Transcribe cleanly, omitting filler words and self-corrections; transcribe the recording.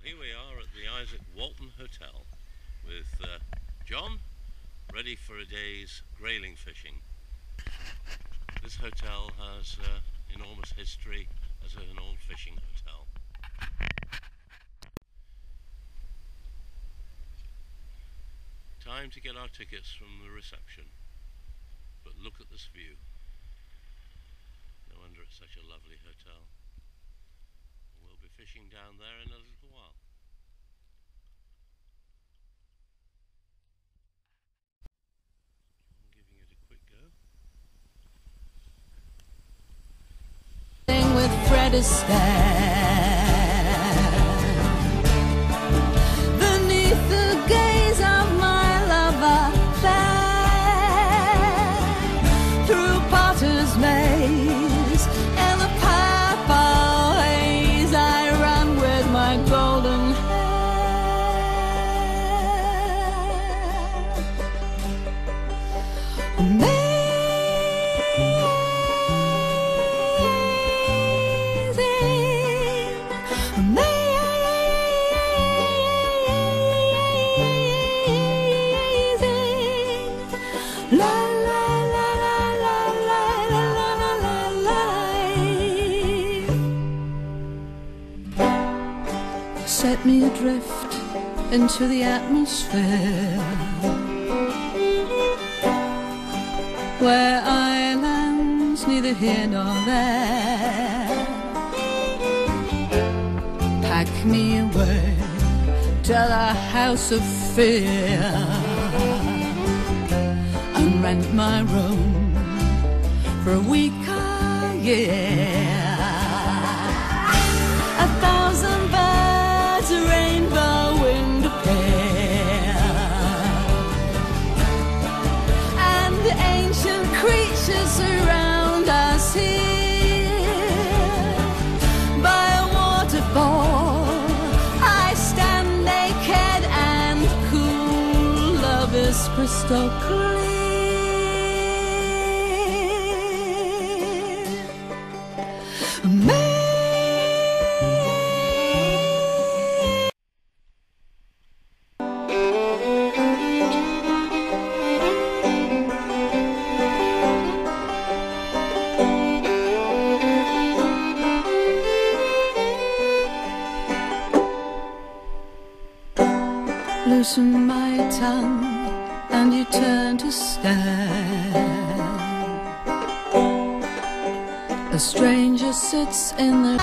Here we are at the Isaac Walton Hotel with John, ready for a day's grayling fishing. This hotel has enormous history as an old fishing hotel. Time to get our tickets from the reception, but look at this view. No wonder it's such a lovely hotel. We'll be fishing down there in a little while. I'm giving it a quick go. With Fred Astaire, beneath the gaze of my lover fair, through Potter's maze and the purple haze, I run with my golden hair. La la la la la la la la la la. Set me adrift into the atmosphere, where islands neither here nor there. Pack me away to the house of fear, and rent my room for a week, a year. 1,000 birds, a rainbow wind appear, and ancient creatures surround us here. By a waterfall I stand naked and cool. Love is crystal clear. Loosen my tongue and you turn to stare. A stranger sits in the